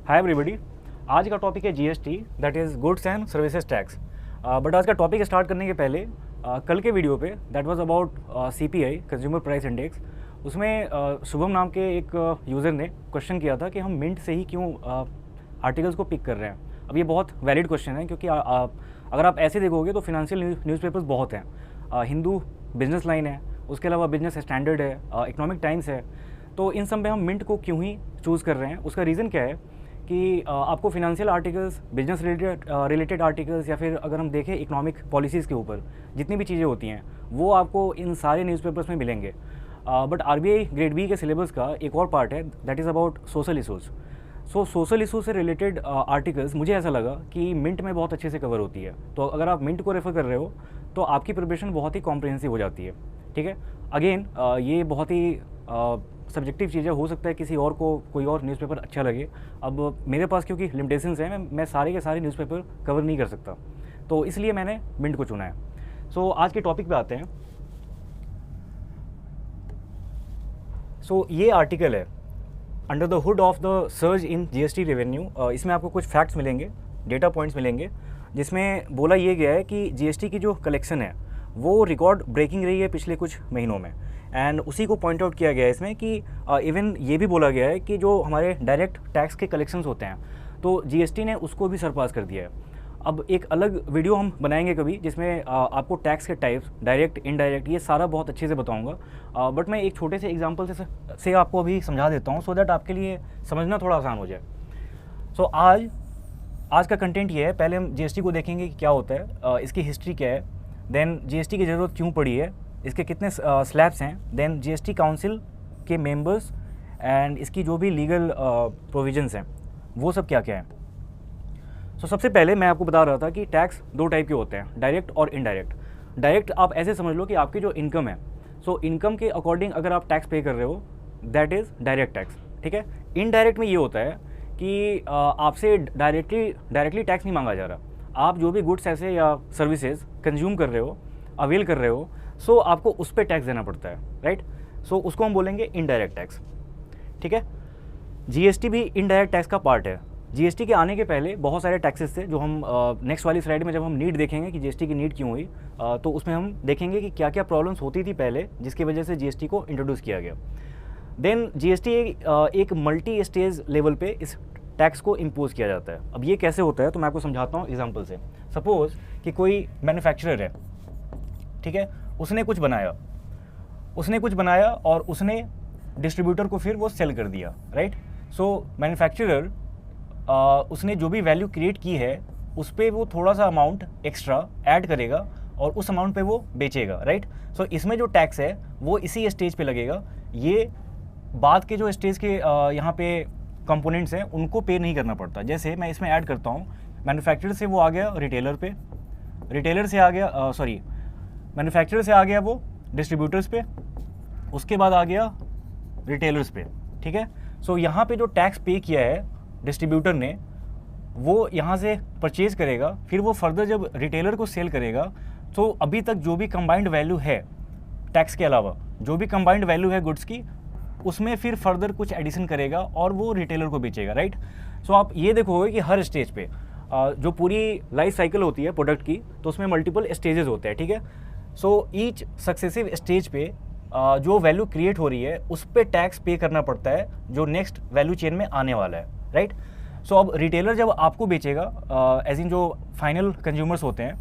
हाय everybody. आज का topic है GST, that is goods and services tax. But आज का टॉपिक स्टार्ट करने के पहले कल के वीडियो पे that was about CPI, consumer price index, उसमें शुभम नाम के एक यूज़र ने क्वेश्चन किया था कि हम मिंट से ही क्यों आर्टिकल्स को पिक कर रहे हैं। अब ये बहुत वैलिड क्वेश्चन है क्योंकि अगर आप ऐसे देखोगे तो फिनेंशियल न्यूज़पेपर्स बहुत हैं। हिंदू बिजनेस लाइन है, उसके अलावा बिजनेस स्टैंडर्ड है, इकोनॉमिक टाइम्स है। तो इन सब में हम मिंट को क्यों ही चूज़ कर रहे हैं, उसका रीज़न क्या है कि आपको financial articles, business related articles, या फिर अगर हम देखें इकोनॉमिक पॉलिसीज़ के ऊपर जितनी भी चीज़ें होती हैं वो आपको इन सारे न्यूज़पेपर्स में मिलेंगे। बट आरबीआई ग्रेड बी के सिलेबस का एक और पार्ट है that is about social issues. So social issue से रिलेटेड आर्टिकल्स मुझे ऐसा लगा कि मिंट में बहुत अच्छे से कवर होती है। तो अगर आप मिंट को रेफ़र कर रहे हो तो आपकी प्रिपरेशन बहुत ही कॉम्प्रिहेंसिव हो जाती है। ठीक है, अगेन ये बहुत ही सब्जेक्टिव चीज़ें, हो सकता है किसी और को कोई और न्यूज़पेपर अच्छा लगे। अब मेरे पास क्योंकि लिमिटेशंस हैं, मैं सारे के सारे न्यूज़पेपर कवर नहीं कर सकता, तो इसलिए मैंने मिंट को चुना है। सो आज के टॉपिक पे आते हैं। सो ये आर्टिकल है under the hood of the surge in GST revenue. इसमें आपको कुछ फैक्ट्स मिलेंगे, डेटा पॉइंट्स मिलेंगे, जिसमें बोला ये गया है कि जीएसटी की जो कलेक्शन है वो रिकॉर्ड ब्रेकिंग रही है पिछले कुछ महीनों में। एंड उसी को पॉइंट आउट किया गया है इसमें कि इवन ये भी बोला गया है कि जो हमारे डायरेक्ट टैक्स के कलेक्शंस होते हैं तो जीएसटी ने उसको भी सरपास कर दिया है। अब एक अलग वीडियो हम बनाएंगे कभी जिसमें आपको टैक्स के टाइप्स, डायरेक्ट, इनडायरेक्ट, ये सारा बहुत अच्छे से बताऊंगा। बट मैं एक छोटे से एग्जांपल से आपको अभी समझा देता हूँ सो दैट आपके लिए समझना थोड़ा आसान हो जाए। सो आज का कंटेंट ये है। पहले हम जीएसटी को देखेंगे कि क्या होता है, इसकी हिस्ट्री क्या है, देन जीएसटी की ज़रूरत क्यों पड़ी है, इसके कितने स्लैब्स हैं, देन जीएसटी काउंसिल के मेंबर्स एंड इसकी जो भी लीगल प्रोविजंस हैं वो सब क्या क्या है। सो सबसे पहले मैं आपको बता रहा था कि टैक्स दो टाइप के होते हैं, डायरेक्ट और इनडायरेक्ट। डायरेक्ट आप ऐसे समझ लो कि आपकी जो इनकम है, सो इनकम के अकॉर्डिंग अगर आप टैक्स पे कर रहे हो दैट इज़ डायरेक्ट टैक्स। ठीक है, इनडायरेक्ट में ये होता है कि आपसे डायरेक्टली टैक्स नहीं मांगा जा रहा। आप जो भी गुड्स ऐसे या सर्विसेज कंज्यूम कर रहे हो, अवेल कर रहे हो, सो आपको उस पर टैक्स देना पड़ता है, राइट। सो उसको हम बोलेंगे इनडायरेक्ट टैक्स। ठीक है, जीएसटी भी इनडायरेक्ट टैक्स का पार्ट है। जीएसटी के आने के पहले बहुत सारे टैक्सेस थे जो हम नेक्स्ट वाली स्लाइड में जब हम नीड देखेंगे कि जीएसटी की नीड क्यों हुई, तो उसमें हम देखेंगे कि क्या क्या प्रॉब्लम्स होती थी पहले जिसकी वजह से जीएसटी को इंट्रोड्यूस किया गया। देन जीएसटी एक मल्टी स्टेज लेवल पे इस टैक्स को इम्पोज किया जाता है। अब ये कैसे होता है तो मैं आपको समझाता हूँ एग्जाम्पल से। सपोज कि कोई मैन्युफैक्चरर है, ठीक है, उसने कुछ बनाया और उसने डिस्ट्रीब्यूटर को फिर वो सेल कर दिया, राइट। सो मैन्युफैक्चरर उसने जो भी वैल्यू क्रिएट की है उस पर वो थोड़ा सा अमाउंट एक्स्ट्रा ऐड करेगा और उस अमाउंट पे वो बेचेगा, राइट। सो इसमें जो टैक्स है वो इसी स्टेज पे लगेगा। ये बाद के जो स्टेज के यहाँ पे कंपोनेंट्स हैं उनको पे नहीं करना पड़ता। जैसे मैं इसमें ऐड करता हूँ, मैन्युफैक्चरर से वो आ गया रिटेलर पे, रिटेलर से आ गया मैन्युफैक्चरर से आ गया वो डिस्ट्रीब्यूटर्स पे, उसके बाद आ गया रिटेलर्स पे। ठीक है, सो यहाँ पे जो टैक्स पे किया है डिस्ट्रीब्यूटर ने वो यहाँ से परचेज करेगा, फिर वो फर्दर जब रिटेलर को सेल करेगा तो अभी तक जो भी कंबाइंड वैल्यू है टैक्स के अलावा, जो भी कंबाइंड वैल्यू है गुड्स की, उसमें फिर फर्दर कुछ एडिशन करेगा और वो रिटेलर को बेचेगा, राइट। सो आप ये देखोगे कि हर स्टेज पे जो पूरी लाइफ साइकिल होती है प्रोडक्ट की, तो उसमें मल्टीपल स्टेजेस होते हैं। ठीक है, सो ईच सक्सेसिव स्टेज पे जो वैल्यू क्रिएट हो रही है उस पर टैक्स पे करना पड़ता है जो नेक्स्ट वैल्यू चेन में आने वाला है, राइट। सो अब रिटेलर जब आपको बेचेगा, एज इन जो फाइनल कंज्यूमर्स होते हैं,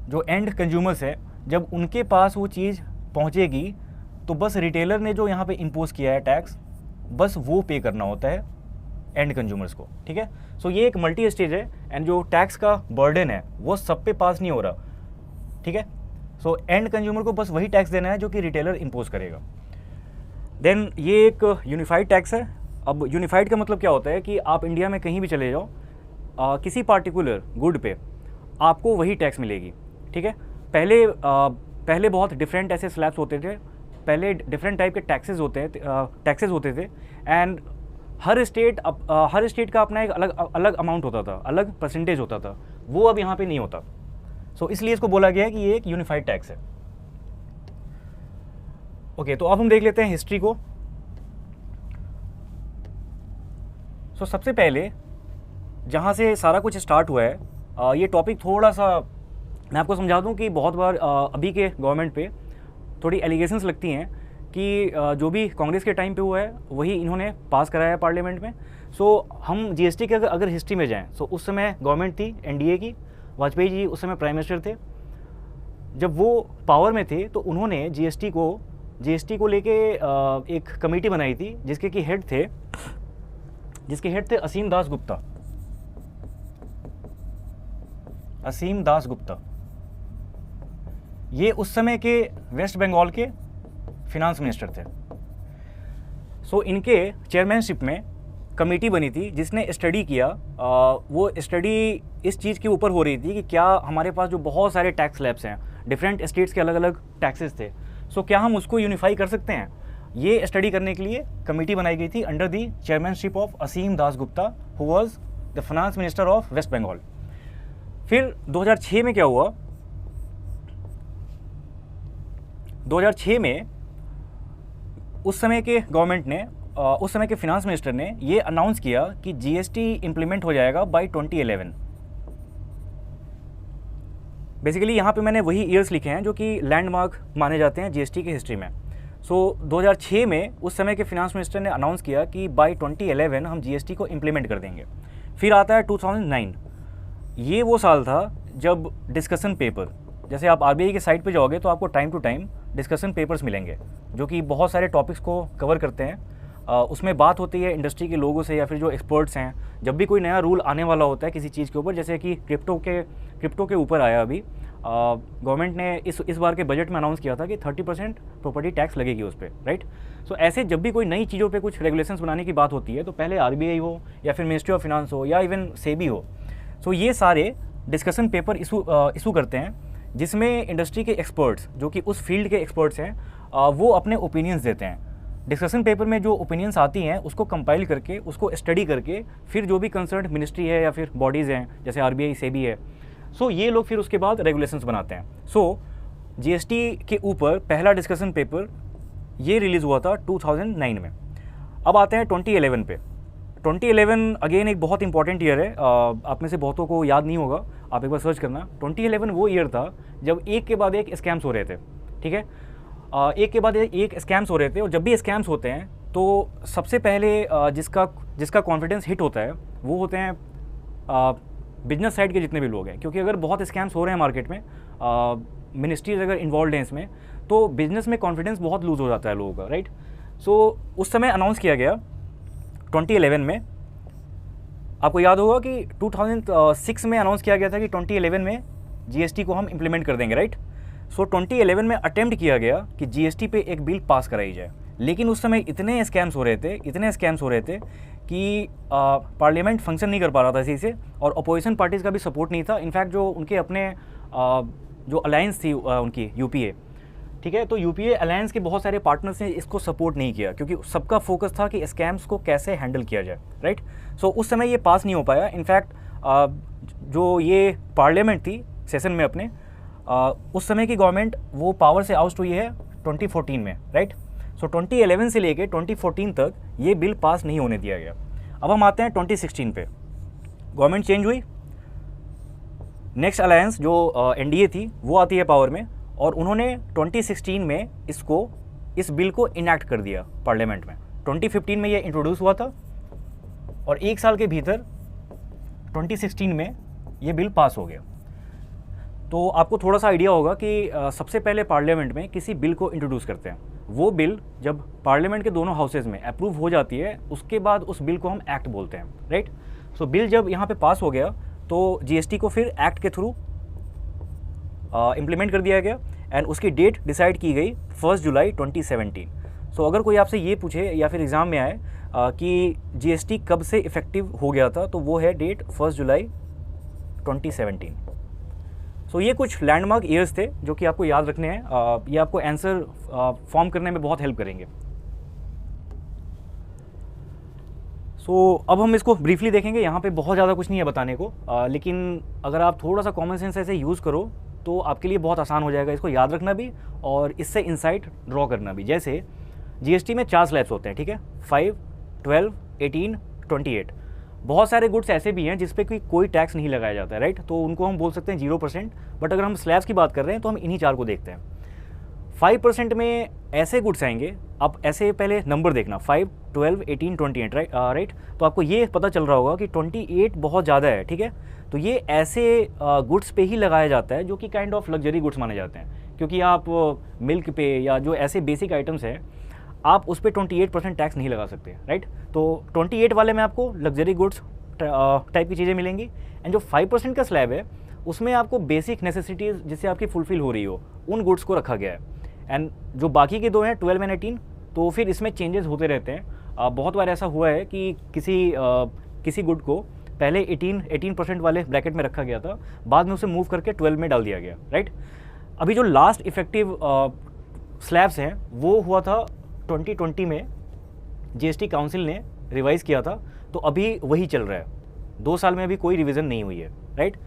जो एंड कंज्यूमर्स है, जब उनके पास वो चीज़ पहुंचेगी तो बस रिटेलर ने जो यहाँ पे इम्पोज किया है टैक्स, बस वो पे करना होता है एंड कंज्यूमर्स को। ठीक है, सो ये एक मल्टी स्टेज है एंड जो टैक्स का बर्डन है वो सब पे पास नहीं हो रहा। ठीक है, सो एंड कंज्यूमर को बस वही टैक्स देना है जो कि रिटेलर इम्पोज करेगा। देन ये एक यूनिफाइड टैक्स है। अब यूनिफाइड का मतलब क्या होता है कि आप इंडिया में कहीं भी चले जाओ, किसी पार्टिकुलर गुड पे आपको वही टैक्स मिलेगी। ठीक है, पहले बहुत डिफरेंट ऐसे स्लैब्स होते थे, पहले डिफरेंट टाइप के टैक्सेस होते थे एंड हर स्टेट का अपना एक अलग अमाउंट होता था, अलग परसेंटेज होता था, वो अब यहाँ पे नहीं होता। सो इसलिए इसको बोला गया है कि ये एक यूनिफाइड टैक्स है। ओके, तो अब हम देख लेते हैं हिस्ट्री को। सो सबसे पहले जहाँ से सारा कुछ स्टार्ट हुआ है, ये टॉपिक थोड़ा सा मैं आपको समझा दूँ कि बहुत बार अभी के गवर्नमेंट पे थोड़ी एलिगेशंस लगती हैं कि जो भी कांग्रेस के टाइम पे हुआ है वही इन्होंने पास कराया है पार्लियामेंट में। सो हम जीएसटी के अगर हिस्ट्री में जाएं, सो उस समय गवर्नमेंट थी एनडीए की, वाजपेयी जी उस समय प्राइम मिनिस्टर थे। जब वो पावर में थे तो उन्होंने जीएसटी को लेके एक कमेटी बनाई थी जिसके हेड थे असीम दास गुप्ता। ये उस समय के वेस्ट बंगाल के फिनांस मिनिस्टर थे। सो इनके चेयरमैनशिप में कमेटी बनी थी जिसने स्टडी किया। वो स्टडी इस चीज़ के ऊपर हो रही थी कि क्या हमारे पास जो बहुत सारे टैक्स स्लैब्स हैं, डिफरेंट स्टेट्स के अलग अलग टैक्सेस थे, सो क्या हम उसको यूनिफाई कर सकते हैं। ये स्टडी करने के लिए कमेटी बनाई गई थी under the chairmanship of Asim Das Gupta, who was the finance minister of West Bengal. फिर 2006 में क्या हुआ, 2006 में उस समय के गवर्नमेंट ने, उस समय के फिनांस मिनिस्टर ने ये अनाउंस किया कि जीएसटी इंप्लीमेंट हो जाएगा बाय 2011। बेसिकली यहाँ पे मैंने वही ईयर्स लिखे हैं जो कि लैंडमार्क माने जाते हैं जीएसटी की हिस्ट्री में। सो 2006 में उस समय के फिनांस मिनिस्टर ने अनाउंस किया कि बाय 2011 हम जीएसटी को इम्प्लीमेंट कर देंगे। फिर आता है 2009। ये वो साल था जब डिस्कशन पेपर, जैसे आप आरबीआई के साइट पे जाओगे तो आपको time to time discussion papers मिलेंगे जो कि बहुत सारे टॉपिक्स को कवर करते हैं। उसमें बात होती है इंडस्ट्री के लोगों से या फिर जो एक्सपर्ट्स हैं। जब भी कोई नया रूल आने वाला होता है किसी चीज़ के ऊपर, जैसे कि क्रिप्टो के ऊपर आया अभी, गवर्नमेंट ने इस बार के बजट में अनाउंस किया था कि 30% प्रॉपर्टी टैक्स लगेगी उस पर, राइट। सो ऐसे जब भी कोई नई चीज़ों पे कुछ रेगुलेशंस बनाने की बात होती है तो पहले आरबीआई हो या फिर मिनिस्ट्री ऑफ फिनांस हो या इवन सेबी हो, सो ये सारे डिस्कशन पेपर इशू करते हैं जिसमें इंडस्ट्री के एक्सपर्ट्स जो कि उस फील्ड के एक्सपर्ट्स हैं वो अपने ओपिनियंस देते हैं। डिस्कशन पेपर में जो ओपिनियंस आती हैं उसको कंपाइल करके, उसको स्टडी करके, फिर जो भी कंसर्न मिनिस्ट्री है या फिर बॉडीज़ हैं जैसे आरबीआई, सेबी है, सो ये लोग फिर उसके बाद रेगुलेशंस बनाते हैं। सो जीएसटी के ऊपर पहला डिस्कशन पेपर ये रिलीज़ हुआ था 2009 में। अब आते हैं 2011 पे। 2011 अगेन एक बहुत इंपॉर्टेंट ईयर है, आप में से बहुतों को याद नहीं होगा, आप एक बार सर्च करना। 2011 वो ईयर था जब एक के बाद एक स्कैम्स हो रहे थे, ठीक है। एक के बाद एक स्कैम्स हो रहे थे, और जब भी स्कैम्स होते हैं तो सबसे पहले जिसका कॉन्फिडेंस हिट होता है वो होते हैं बिजनेस साइड के जितने भी लोग हैं। क्योंकि अगर बहुत स्कैम्स हो रहे हैं मार्केट में, मिनिस्ट्रीज अगर इन्वॉल्व हैं इसमें, तो बिजनेस में कॉन्फिडेंस बहुत लूज़ हो जाता है लोगों का, राइट। सो उस समय अनाउंस किया गया 2011 में। आपको याद होगा कि 2006 में अनाउंस किया गया था कि 2011 में जीएसटी को हम इम्प्लीमेंट कर देंगे, राइट। सो 2011 में अटेम्प्ट किया गया कि जीएसटी पे एक बिल पास कराई जाए, लेकिन उस समय इतने स्कैम्स हो रहे थे कि पार्लियामेंट फंक्शन नहीं कर पा रहा था सही से, और अपोजिशन पार्टीज़ का भी सपोर्ट नहीं था। इनफैक्ट जो उनके अपने जो अलायंस थी उनकी यूपीए, ठीक है, तो यूपीए अलायंस के बहुत सारे पार्टनर्स ने इसको सपोर्ट नहीं किया क्योंकि सबका फोकस था कि स्कैम्स को कैसे हैंडल किया जाए, राइट। सो उस समय ये पास नहीं हो पाया। इनफैक्ट जो ये पार्लियामेंट थी सेशन में अपने, उस समय की गवर्नमेंट वो पावर से आउट हुई है 2014 में, राइट। सो 2011 से लेके 2014 तक ये बिल पास नहीं होने दिया गया। अब हम आते हैं 2016 पे। गवर्नमेंट चेंज हुई, नेक्स्ट अलायंस जो एनडीए थी वो आती है पावर में, और उन्होंने 2016 में इस बिल को इनैक्ट कर दिया पार्लियामेंट में। 2015 में ये इंट्रोड्यूस हुआ था और एक साल के भीतर 2016 में ये बिल पास हो गया। तो आपको थोड़ा सा आइडिया होगा कि सबसे पहले पार्लियामेंट में किसी बिल को इंट्रोड्यूस करते हैं, वो बिल जब पार्लियामेंट के दोनों हाउसेज में अप्रूव हो जाती है उसके बाद उस बिल को हम एक्ट बोलते हैं, राइट। सो बिल जब यहाँ पे पास हो गया तो जीएसटी को फिर एक्ट के थ्रू इम्प्लीमेंट कर दिया गया, एंड उसकी डेट डिसाइड की गई 1 जुलाई 2017। सो अगर कोई आपसे ये पूछे या फिर एग्ज़ाम में आए कि जीएसटी कब से इफ़ेक्टिव हो गया था, तो वो है डेट 1 जुलाई 2017। सो ये कुछ लैंडमार्क ईयर्स थे जो कि आपको याद रखने हैं। ये आपको आंसर फॉर्म करने में बहुत हेल्प करेंगे। सो अब हम इसको ब्रीफली देखेंगे। यहाँ पे बहुत ज़्यादा कुछ नहीं है बताने को, लेकिन अगर आप थोड़ा सा कॉमन सेंस ऐसे यूज़ करो तो आपके लिए बहुत आसान हो जाएगा इसको याद रखना भी और इससे इंसाइट ड्रॉ करना भी। जैसे जीएसटी में 4 स्लैब्स होते हैं, ठीक है, 5, 12, 18, 28। बहुत सारे गुड्स ऐसे भी हैं जिस पे कोई टैक्स नहीं लगाया जाता है, राइट, तो उनको हम बोल सकते हैं 0%। बट अगर हम स्लैब्स की बात कर रहे हैं तो हम इन्हीं 4 को देखते हैं। 5% में ऐसे गुड्स आएंगे, आप ऐसे पहले नंबर देखना 5, 12, 18, 28, राइट। तो आपको ये पता चल रहा होगा कि 28 बहुत ज़्यादा है, ठीक है। तो ये ऐसे गुड्स पे ही लगाया जाता है जो कि काइंड ऑफ लग्जरी गुड्स माने जाते हैं, क्योंकि आप मिल्क पे या जो ऐसे बेसिक आइटम्स हैं आप उस पर 28% टैक्स नहीं लगा सकते, राइट। तो 28 वाले में आपको लग्जरी गुड्स टाइप की चीज़ें मिलेंगी। एंड जो 5% का स्लैब है उसमें आपको बेसिक नेसेसिटीज़ जिससे आपकी फुलफिल हो रही हो उन गुड्स को रखा गया है। एंड जो बाकी के 2 हैं 12 एंड 18, तो फिर इसमें चेंजेस होते रहते हैं। बहुत बार ऐसा हुआ है कि किसी गुड को पहले 18% वाले ब्रैकेट में रखा गया था, बाद में उसे मूव करके 12 में डाल दिया गया, राइट। अभी जो लास्ट इफेक्टिव स्लैब्स हैं वो हुआ था 2020 में, जीएसटी काउंसिल ने रिवाइज़ किया था, तो अभी वही चल रहा है। 2 साल में अभी कोई रिवीजन नहीं हुई है, राइट।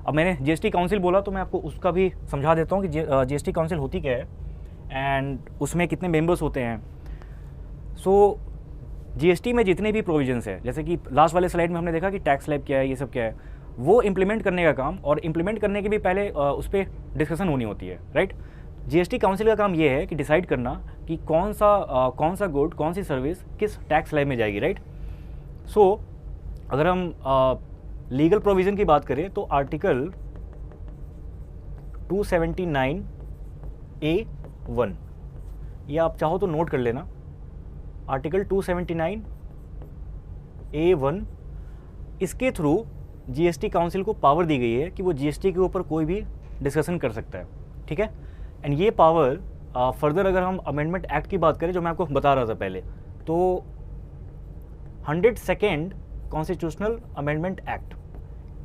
अब मैंने जीएसटी काउंसिल बोला तो मैं आपको उसका भी समझा देता हूँ कि जीएसटी काउंसिल होती क्या है एंड उसमें कितने मेंबर्स होते हैं। सो जीएसटी में जितने भी प्रोविजंस हैं, जैसे कि लास्ट वाले स्लाइड में हमने देखा कि टैक्स स्लैब क्या है, ये सब क्या है, वो इम्प्लीमेंट करने का काम, और इम्प्लीमेंट करने के भी पहले उस पर डिस्कशन होनी होती है, राइट। जीएसटी काउंसिल का काम ये है कि डिसाइड करना कि कौन सा गुड, कौन सी सर्विस किस टैक्स स्लैब में जाएगी, राइट। सो अगर हम लीगल प्रोविज़न की बात करें तो आर्टिकल 279A(1), ये आप चाहो तो नोट कर लेना। आर्टिकल 279A(1), इसके थ्रू जीएसटी काउंसिल को पावर दी गई है कि वो जीएसटी के ऊपर कोई भी डिस्कशन कर सकता है, ठीक है। एंड ये पावर फर्दर अगर हम अमेंडमेंट एक्ट की बात करें जो मैं आपको बता रहा था पहले, तो 102nd कॉन्स्टिट्यूशनल अमेंडमेंट एक्ट,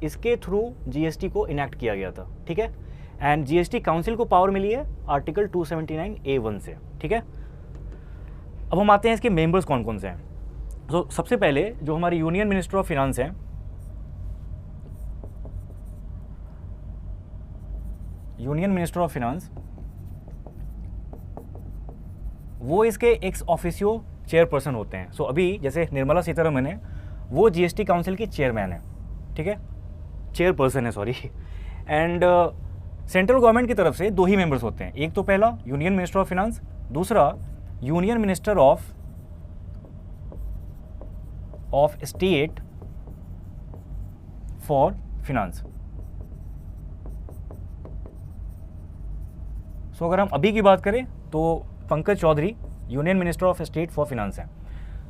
इसके थ्रू जीएसटी को इनैक्ट किया गया था, ठीक है। एंड जीएसटी काउंसिल को पावर मिली है आर्टिकल 279A(1) से, ठीक है। अब हम आते हैं इसके मेंबर्स कौन कौन से हैं। तो सबसे पहले जो हमारी यूनियन मिनिस्टर ऑफ फिनांस हैं, यूनियन मिनिस्टर ऑफ फिनांस, वो इसके एक्स ऑफिशियो चेयरपर्सन होते हैं। सो अभी जैसे निर्मला सीतारमन है, वो जीएसटी काउंसिल की चेयरमैन है, ठीक है, चेयरपर्सन है, सॉरी। एंड सेंट्रल गवर्नमेंट की तरफ से 2 ही मेंबर्स होते हैं, एक तो पहला यूनियन मिनिस्टर ऑफ फिनांस, दूसरा union minister of state for finance. So अगर हम अभी की बात करें तो Pankaj Chaudhary union minister of state for finance हैं।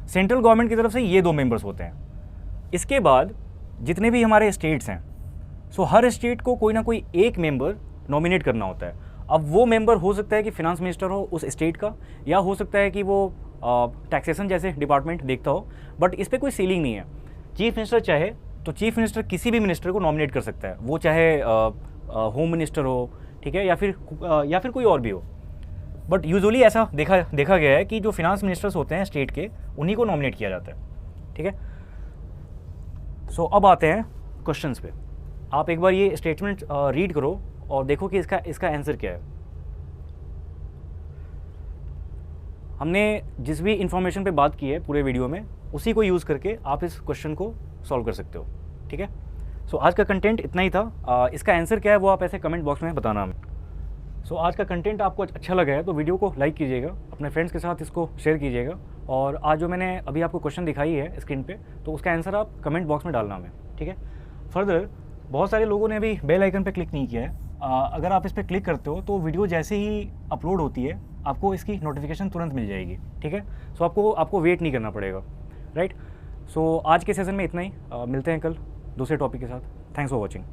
सेंट्रल गवर्नमेंट की तरफ से ये 2 मेंबर्स होते हैं। इसके बाद जितने भी हमारे स्टेट्स हैं, सो हर स्टेट को कोई ना कोई एक मेंबर नॉमिनेट करना होता है। अब वो मेंबर हो सकता है कि फिनांस मिनिस्टर हो उस स्टेट का, या हो सकता है कि वो टैक्सेशन जैसे डिपार्टमेंट देखता हो, बट इस पर कोई सीलिंग नहीं है। चीफ मिनिस्टर चाहे तो चीफ मिनिस्टर किसी भी मिनिस्टर को नॉमिनेट कर सकता है, वो चाहे होम मिनिस्टर हो, ठीक है, या फिर कोई और भी हो। बट यूजुअली ऐसा देखा गया है कि जो फिनांस मिनिस्टर्स होते हैं स्टेट के, उन्हीं को नॉमिनेट किया जाता है, ठीक है। सो अब आते हैं क्वेश्चंस पे। आप एक बार ये स्टेटमेंट रीड करो और देखो कि इसका आंसर क्या है। हमने जिस भी इंफॉर्मेशन पे बात की है पूरे वीडियो में, उसी को यूज़ करके आप इस क्वेश्चन को सॉल्व कर सकते हो, ठीक है। सो आज का कंटेंट इतना ही था। इसका आंसर क्या है वो आप ऐसे कमेंट बॉक्स में बताना हमें। सो आज का कंटेंट आपको अच्छा लगा है तो वीडियो को लाइक कीजिएगा, अपने फ्रेंड्स के साथ इसको शेयर कीजिएगा, और आज जो मैंने अभी आपको क्वेश्चन दिखाई है स्क्रीन पे, तो उसका आंसर आप कमेंट बॉक्स में डालना हमें, ठीक है। फर्दर बहुत सारे लोगों ने अभी बेल आइकन पे क्लिक नहीं किया है। अगर आप इस पर क्लिक करते हो तो वीडियो जैसे ही अपलोड होती है आपको इसकी नोटिफिकेशन तुरंत मिल जाएगी, ठीक है। सो आपको वेट नहीं करना पड़ेगा, राइट। सो आज के सेशन में इतना ही। मिलते हैं कल दूसरे टॉपिक के साथ। Thanks for watching.